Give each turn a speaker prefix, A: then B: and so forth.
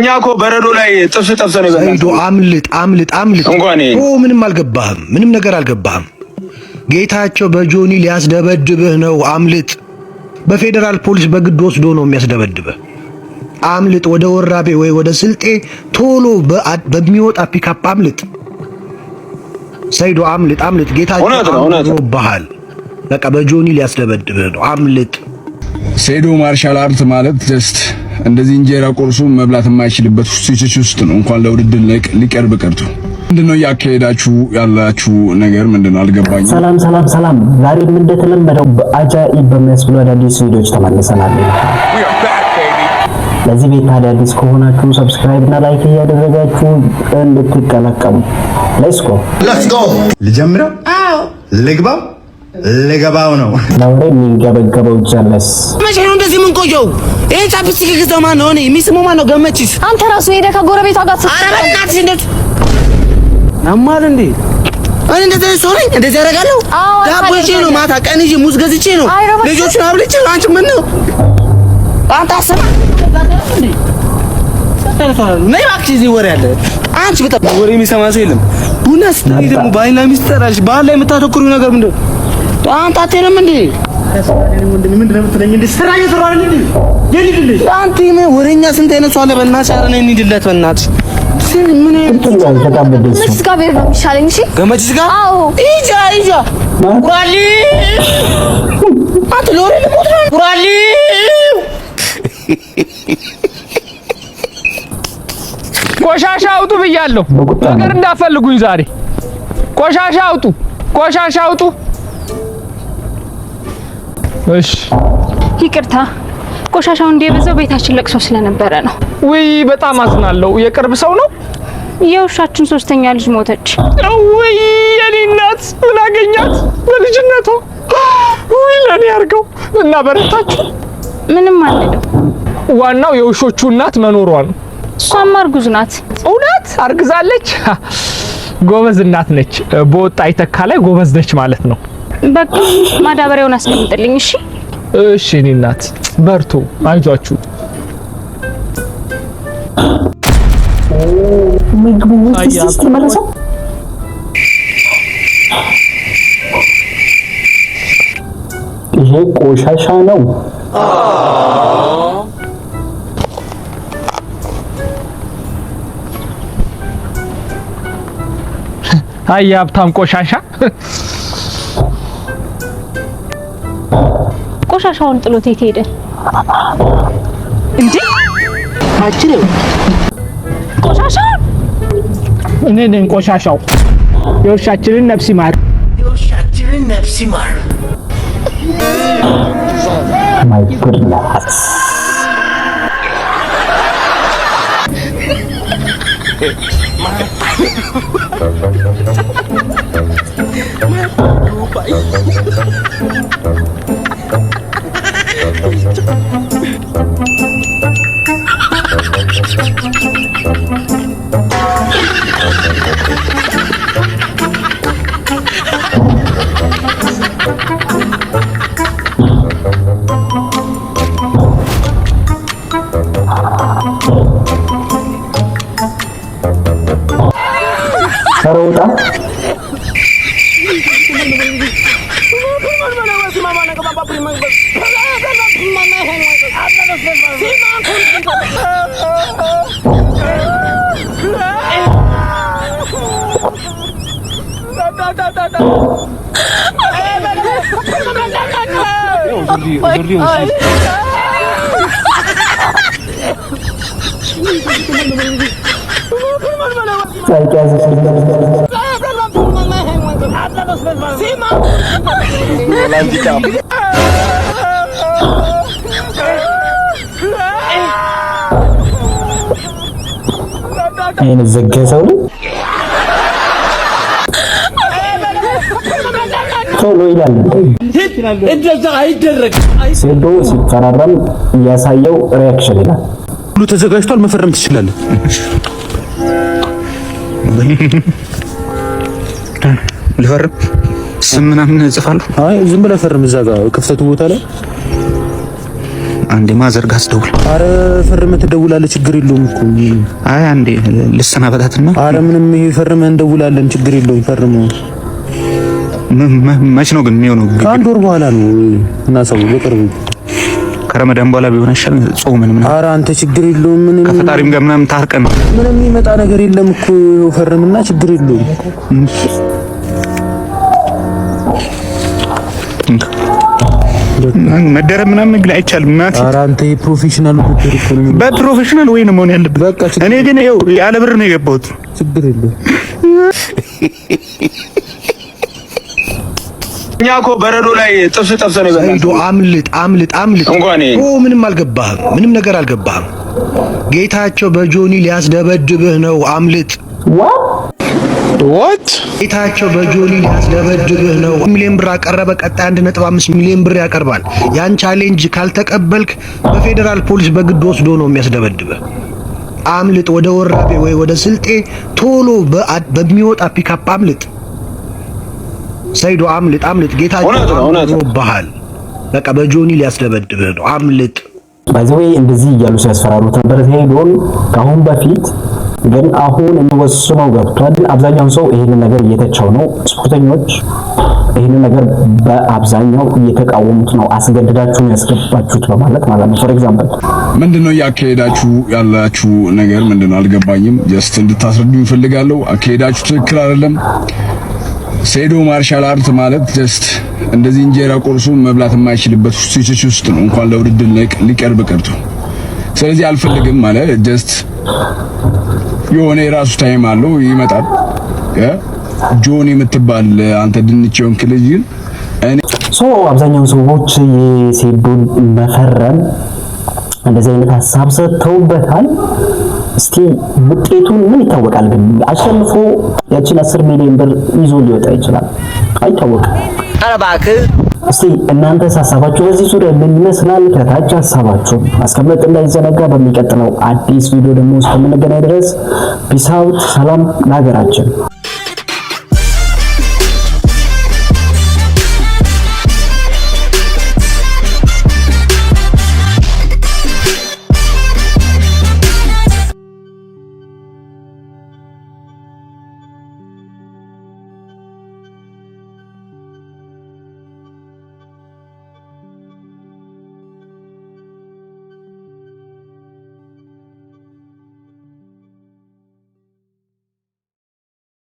A: እኛ እኮ በረዶ ላይ ጥብስ ነው
B: ሰይዶ አምልጥ ምንም አልገባህም ምንም ነገር አልገባህም ጌታቸው በጆኒ ሊያስደበድብህ ነው አምልጥ በፌደራል ፖሊስ በግድ ወስዶ ነው የሚያስደበድብህ አምልጥ ወደ ወራቤ ወይ ወደ ስልጤ ቶሎ በሚወጣ ፒካፕ አምልጥ ሰይዶ አምልጥ ጌታቸው ባህል በቃ በጆኒ ሊያስደበድብህ ነው አምልጥ
C: ሰይዶ ማርሻል አርት ማለት ጀስት እንደዚህ እንጀራ ቆርሶ መብላት የማይችልበት ሲቹዌሽን ውስጥ ነው እንኳን ለውድድር ሊቀርብ ቀርቶ ምንድነው ያካሄዳችሁ ያላችሁ ነገር ምንድነው አልገባኝም
D: ሰላም ዛሬም እንደተለመደው በአጃኢብ በሚያስብሉ አዳዲስ ቪዲዮዎች ተመልሰናል ለዚህ ቤት አዳዲስ ከሆናችሁ ሰብስክራይብ እና ላይክ እያደረጋችሁ እንድትቀላቀሉ ሌትስ ጎ
E: ልጀምረው ልገባው ነው
D: ለወሬ የሚገበገበው ጀለስ
F: መቼ ነው እንደዚህ ምን ቆየው ይሄ ቻፕስቲክ ገዛማ ነው እኔ የሚስመው ማን ነው ገመችስ
G: አንተ ራሱ ሄደህ ከጎረቤቷ ጋር
F: አረበናት እንዴት አማል እንዴ እኔ እንደዚህ ሶሪ እንደዚህ ያደርጋለሁ ዳቦ ይዤ ነው ማታ ቀን ይዤ ሙዝ ገዝቼ ነው ልጆቹን አብልቼ አንቺ ምን ነው አንተ አሰማ ነይ እባክሽ እዚህ ወሬ አለ አንቺ በጣም ወሬ የሚሰማ ሰው የለም ቡና ስትይ ደግሞ ባይና ሚስጥራሽ ባል ላይ የምታተኩሪው ነገር ምንድን ነው አንተ አትሄድም እንዴ ምንድን ነው የምትለኝ እንዴ ስራ እየሰራሁ አይደል እንዴ የልጅልሽ አንተ ወሬኛ ስንት አይነት ሰው አለ በእናትሽ ኧረ ነይ እንሂድለት በእናትሽ ምን
G: ገመችስ ጋር ብሄድ ነው የሚሻለኝ እሺ
F: ገመችስ ጋር አዎ ይጃ ቁራሊ አንተ ሎሪ ልሞት ነው ቁራሊ
H: ቆሻሻ አውጡ ብያለሁ ነገር እንዳፈልጉኝ ዛሬ ቆሻሻ አውጡ እሺ ይቅርታ ቆሻሻው እንደበዛው ቤታችን ለቅሶ ስለነበረ ነው ወይ በጣም አዝናለሁ የቅርብ ሰው ነው የውሻችን ሶስተኛ ልጅ ሞተች ወይ የኔ እናት ምን አገኛት በልጅነቷ ወይ ለኔ ያርገው እና በረታችሁ ምንም አንለው ዋናው የውሾቹ እናት መኖሯ ነው እሷም እርጉዝ ናት እውነት አርግዛለች ጎበዝ እናት ነች በወጣ አይተካ ላይ ጎበዝ ነች ማለት ነው በቃ ማዳበሪያውን አስቀምጥልኝ እሺ እኔ እናት በርቱ አይዟችሁ
D: ምግቡ ውስጥ ተመለሰው ይሄ ቆሻሻ ነው
H: አይ ሀብታም ቆሻሻ
G: ቆሻሻውን ጥሎት ሄደ
F: እንዴ አጭሬው
H: ቆሻሻው እኔ ነኝ ቆሻሻው የውሻችንን ነፍስ ይማር
D: ማይ ጉድነስ Sarota አይነ ዘገሰው ቶሎ ይላል
F: እንደዛ አይደረግ
D: ሴዶ ሲፈራረም ያሳየው ሪአክሽን ይላል
B: ሁሉ ተዘጋጅቷል መፈረም ትችላለህ ልፈርም ስም ምናምን እጽፋለሁ አይ ዝም ብለህ ፈርም እዛ ጋር ክፍተቱ ቦታ ላይ
E: አንዴ ማዘርጋ አስደውል።
F: አረ ፈርመህ ትደውላለህ፣ ችግር የለውም እኮ።
E: አይ አንዴ ልሰናበታትና።
F: አረ ምንም ይሄ ፈርመህ እንደውላለን፣ ችግር የለውም። ፈርመህ
E: መች ነው ግን የሚሆነው?
F: ከአንድ ወር በኋላ ነው እና ሰው በቅርቡ
E: ከረመዳን በኋላ ቢሆን ይሻል። ጾምን ምን?
F: አረ አንተ ችግር የለውም። ምንም
E: ከፈጣሪም ጋር ምናምን ታርቀን
F: ምንም የሚመጣ ነገር የለም እኮ። ፈርምና ችግር የለውም።
E: መደረብ ምናምን ግን አይቻልም። እናት
F: ኧረ አንተ የፕሮፌሽናል ጉዳይ እኮ ነው።
E: በፕሮፌሽናል ወይ ነው መሆን ያለበት።
F: በቃ
E: እኔ ግን ይኸው ያለ ብር ነው የገባሁት።
F: ችግር የለውም።
A: እኛ እኮ በረዶ ላይ ጥብስ ጠብሰን ነው
B: ሰይዶ አምልጥ። ምንም አልገባህም። ምንም ነገር አልገባህም። ጌታቸው በጆኒ ሊያስደበድብህ ነው። አምልጥ።
A: what
B: ጌታቸው በጆኒ ሊያስደበድብህ ነው። ሚሊዮን ብር አቀረበ። ቀጣይ 1.5 ሚሊዮን ብር ያቀርባል። ያን ቻሌንጅ ካልተቀበልክ በፌደራል ፖሊስ በግድ ወስዶ ነው የሚያስደበድብህ። አምልጥ። ወደ ወራቤ ወይ ወደ ስልጤ ቶሎ በሚወጣ ፒካፕ አምልጥ። ሰይዶ አምልጥ። ጌታቸው ባህል በቃ በጆኒ ሊያስደበድብህ ነው። አምልጥ።
D: ባይዘዌ እንደዚህ እያሉ ሲያስፈራሩት ነበር ሰይዶን ከአሁን በፊት። ግን አሁን የሚወስነው ገብቷል። አብዛኛው ሰው ይሄንን ነገር እየተቸው ነው። ስፖርተኞች ይሄንን ነገር በአብዛኛው እየተቃወሙት ነው። አስገድዳችሁ ያስገባችሁት በማለት ማለት ነው። ፎር ኤግዛምፕል
C: ምንድነው ያካሄዳችሁ ያላችሁ ነገር ምንድነው አልገባኝም። ጀስት እንድታስረዱኝ ፈልጋለሁ። አካሄዳችሁ ትክክል አይደለም። ሴዶ ማርሻል አርት ማለት ጀስት እንደዚህ እንጀራ ቆርሶ መብላት የማይችልበት ሲቹዌሽን ውስጥ ነው እንኳን ለውድድር ሊቀርብ ቀርቶ። ስለዚህ አልፈልግም ማለት ጀስት የሆነ የራሱ ታይም አለው ይመጣል። ጆኒ የምትባል አንተ ድንቼውን ክልጅን እኔ
D: አብዛኛው ሰዎች የሴዶን መፈረም እንደዚህ አይነት ሐሳብ ሰጥተውበታል። እስቲ ውጤቱን ምን ይታወቃል? ግን አሸንፎ ያችን 10 ሚሊዮን ብር ይዞ ሊወጣ ይችላል፣ አይታወቅም። ኧረ እባክህ እስቲ እናንተ ሐሳባችሁ በዚህ ዙሪያ ምን ይመስላል? ከታች ሐሳባችሁ አስቀምጡ እንዳይዘነጋ። በሚቀጥለው አዲስ ቪዲዮ ደግሞ እስከምንገናኝ ድረስ ፒስ አውት። ሰላም ለሀገራችን።